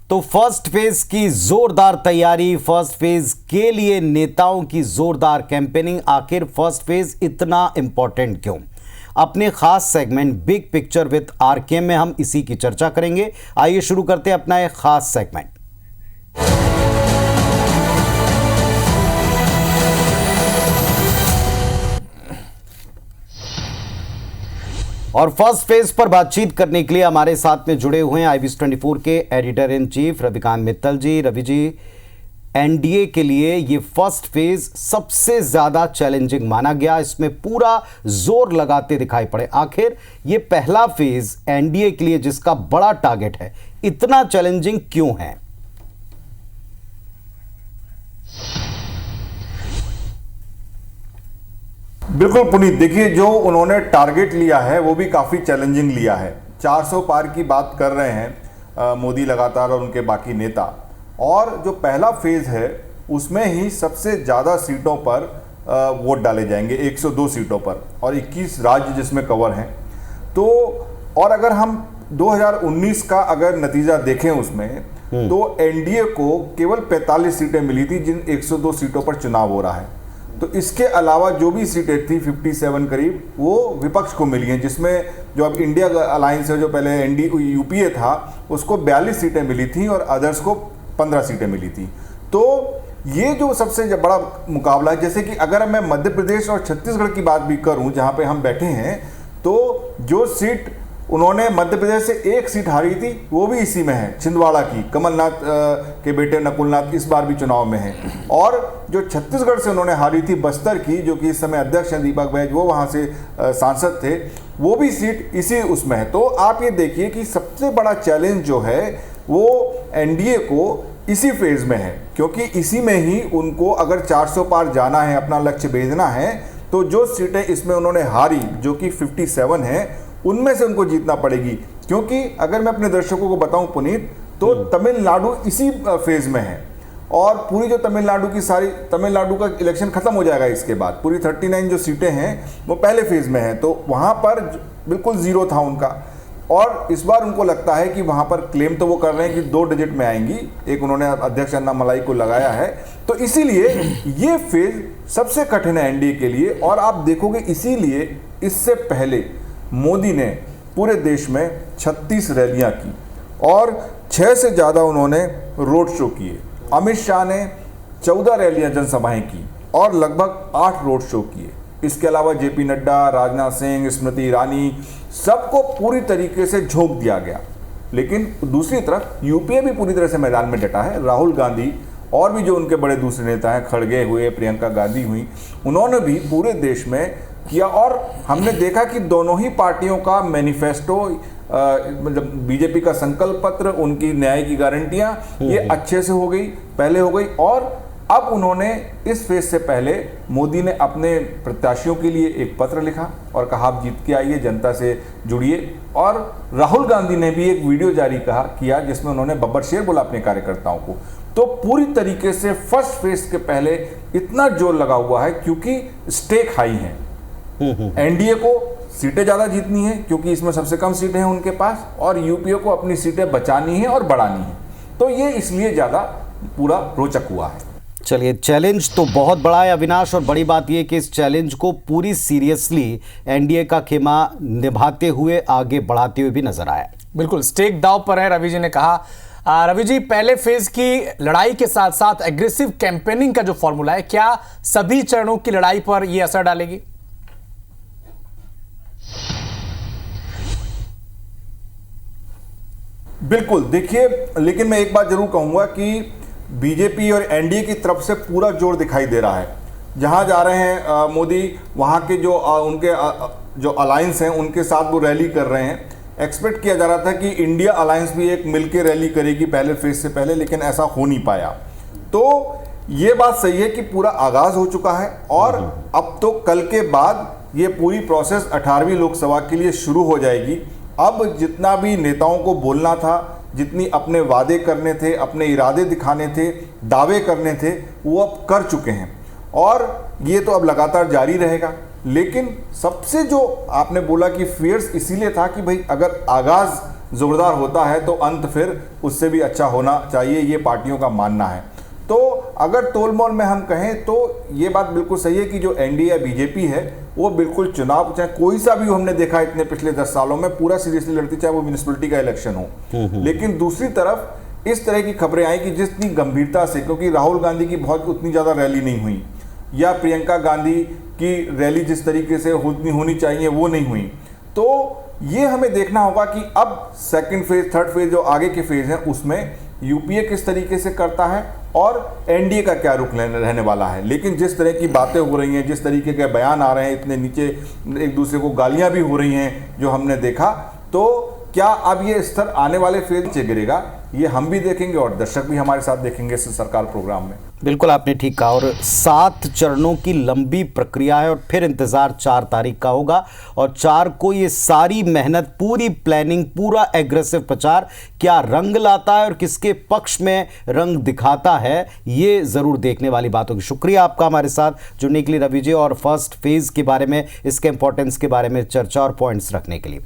तो first phase की जोरदार तैयारी, फर्स्ट फेज के लिए नेताओं की जोरदार कैंपेनिंग। आखिर फर्स्ट फेज इतना इंपॉर्टेंट क्यों? अपने खास segment big picture with RK में हम इसी की चर्चा करेंगे। आइए शुरू करते हैं अपना एक खास सेगमेंट। और फर्स्ट फेज पर बातचीत करने के लिए हमारे साथ में जुड़े हुए हैं IBS 24 के editor in chief Ravikant Mittal ji. Ravi ji, NDA के लिए ये फर्स्ट फेज सबसे ज्यादा चैलेंजिंग माना गया, इसमें पूरा जोर लगाते दिखाई पड़े। आखिर ये पहला फेज एनडीए के लिए जिसका बड़ा टारगेट है, इतना चैलेंजिंग क्यों है? बिल्कुल पुनीत, देखिए जो उन्होंने टारगेट लिया है वो भी काफ़ी चैलेंजिंग लिया है। 400 पार की बात कर रहे हैं मोदी लगातार और उनके बाकी नेता। और जो पहला फेज़ है उसमें ही सबसे ज़्यादा सीटों पर वोट डाले जाएंगे, 102 सीटों पर, और 21 राज्य जिसमें कवर हैं। तो और अगर हम 2019 का अगर नतीजा देखें उसमें तो एनडीए को केवल 45 सीटें मिली थी जिन 102 सीटों पर चुनाव हो रहा है। तो इसके अलावा जो भी सीटें थी 57 करीब, वो विपक्ष को मिली हैं, जिसमें जो अब इंडिया अलायंस है, जो पहले यूपीए था, उसको 42 सीटें मिली थी और अदर्स को 15 सीटें मिली थी। तो ये जो सबसे बड़ा मुकाबला है, जैसे कि अगर मैं मध्य प्रदेश और छत्तीसगढ़ की बात भी करूं जहां पे हम बैठे हैं, तो जो सीट उन्होंने मध्य प्रदेश से एक सीट हारी थी वो भी इसी में है, छिंदवाड़ा की, कमलनाथ के बेटे नकुलनाथ इस बार भी चुनाव में हैं। और जो छत्तीसगढ़ से उन्होंने हारी थी बस्तर की, जो कि इस समय अध्यक्ष हैं दीपक बैज, वो वहाँ से सांसद थे, वो भी सीट इसी उसमें है। तो आप ये देखिए कि सबसे बड़ा चैलेंज जो है वो एनडीए को इसी फेज में है, क्योंकि इसी में ही उनको अगर 400 पार जाना है, अपना लक्ष्य भेजना है, तो जो सीटें इसमें उन्होंने हारी जो कि 57 है, उनमें से उनको जीतना पड़ेगी। क्योंकि अगर मैं अपने दर्शकों को बताऊं पुनीत, तो तमिलनाडु इसी फेज में है और पूरी जो तमिलनाडु का इलेक्शन खत्म हो जाएगा इसके बाद। पूरी 39 जो सीटें हैं वो पहले फेज में हैं, तो वहां पर बिल्कुल जीरो था उनका। और इस बार उनको लगता है कि वहां पर क्लेम तो वो कर रहे हैं कि 2 डिजिट में आएंगी, एक उन्होंने अध्यक्ष अन्नामलाई को लगाया है। तो इसीलिए ये फेज सबसे कठिन है एनडीए के लिए। और आप देखोगे इसीलिए इससे पहले मोदी ने पूरे देश में 36 रैलियां की और 6 से ज़्यादा उन्होंने रोड शो किए। अमित शाह ने 14 रैलियां, जनसभाएं की और लगभग 8 रोड शो किए। इसके अलावा जेपी नड्डा, राजनाथ सिंह, स्मृति ईरानी, सबको पूरी तरीके से झोंक दिया गया। लेकिन दूसरी तरफ यूपीए भी पूरी तरह से मैदान में डटा है। राहुल गांधी और भी जो उनके बड़े दूसरे नेता हैं, खड़गे हुए, प्रियंका गांधी हुई, उन्होंने भी पूरे देश में किया। और हमने देखा कि दोनों ही पार्टियों का मैनिफेस्टो, मतलब बीजेपी का संकल्प पत्र, उनकी न्याय की गारंटियां, ये अच्छे से हो गई, पहले हो गई। और अब उन्होंने इस फेज से पहले मोदी ने अपने प्रत्याशियों के लिए एक पत्र लिखा और कहा आप जीत के आइए, जनता से जुड़िए। और राहुल गांधी ने भी एक वीडियो जारी किया जिसमें उन्होंने बब्बर शेर बोला अपने कार्यकर्ताओं को। तो पूरी तरीके से फर्स्ट फेज के पहले इतना जोर लगा हुआ है क्योंकि स्टेक हाई है। एनडीए को सीटें ज्यादा जीतनी है क्योंकि इसमें सबसे कम सीटें हैं उनके पास, और यूपीए को अपनी सीटें बचानी है और बढ़ानी है। तो ये इसलिए ज्यादा पूरा रोचक हुआ है। चलिए, चैलेंज तो बहुत बड़ा है अविनाश, और बड़ी बात यह कि इस चैलेंज को पूरी सीरियसली एनडीए का खेमा निभाते हुए, आगे बढ़ाते हुए भी नजर आया। बिल्कुल स्टेक दांव पर है, रवि जी ने कहा। रवि जी, पहले फेज की लड़ाई के साथ साथ एग्रेसिव कैंपेनिंग का जो फॉर्मूला है, क्या सभी चरणों की लड़ाई पर यह असर डालेगी? बिल्कुल, देखिए, लेकिन मैं एक बात जरूर कहूंगा कि बीजेपी और एनडीए की तरफ से पूरा जोर दिखाई दे रहा है। जहां जा रहे हैं मोदी, वहां के जो उनके जो अलायंस हैं उनके साथ वो रैली कर रहे हैं। एक्सपेक्ट किया जा रहा था कि इंडिया अलायंस भी एक मिलके रैली करेगी पहले फेज से पहले, लेकिन ऐसा हो नहीं पाया। तो ये बात सही है कि पूरा आगाज हो चुका है और अब तो कल के बाद ये पूरी प्रोसेस 18वीं लोकसभा के लिए शुरू हो जाएगी। अब जितना भी नेताओं को बोलना था, जितनी अपने वादे करने थे, अपने इरादे दिखाने थे, दावे करने थे, वो अब कर चुके हैं और ये तो अब लगातार जारी रहेगा। लेकिन सबसे जो आपने बोला कि फियर्स इसीलिए था कि भाई अगर आगाज जोरदार होता है तो अंत फिर उससे भी अच्छा होना चाहिए, ये पार्टियों का मानना है। तो अगर तोलमोल में हम कहें तो ये बात बिल्कुल सही है कि जो एनडीए या बीजेपी है वो बिल्कुल चुनाव चाहे कोई सा भी हमने देखा इतने पिछले 10 सालों में पूरा सीरियसली लड़ती, चाहे वो म्यूनिसिपैलिटी का इलेक्शन हो। लेकिन दूसरी तरफ इस तरह की खबरें आई कि जितनी गंभीरता से, क्योंकि राहुल गांधी की बहुत उतनी ज़्यादा रैली नहीं हुई या प्रियंका गांधी की रैली जिस तरीके से होनी चाहिए वो नहीं हुई, तो ये हमें देखना होगा कि अब सेकंड फेज, थर्ड फेज, जो आगे के फेज हैं उसमें यूपीए किस तरीके से करता है और एनडीए का क्या रुख रहने वाला है। लेकिन जिस तरह की बातें हो रही हैं, जिस तरीके के बयान आ रहे हैं, इतने नीचे एक दूसरे को गालियां भी हो रही हैं जो हमने देखा, तो क्या अब ये स्तर आने वाले फेज से गिरेगा, ये हम भी देखेंगे और दर्शक भी हमारे साथ देखेंगे इस सरकार प्रोग्राम में। बिल्कुल आपने ठीक कहा, और 7 चरणों की लंबी प्रक्रिया है और फिर इंतजार 4 तारीख का होगा, और 4 को ये सारी मेहनत, पूरी प्लानिंग, पूरा एग्रेसिव प्रचार क्या रंग लाता है और किसके पक्ष में रंग दिखाता है, ये जरूर देखने वाली बात होगी। शुक्रिया आपका हमारे साथ जुड़ने के लिए रवि जी, और फर्स्ट फेज के बारे में, इसके इंपॉर्टेंस के बारे में चर्चा और पॉइंट्स रखने के लिए।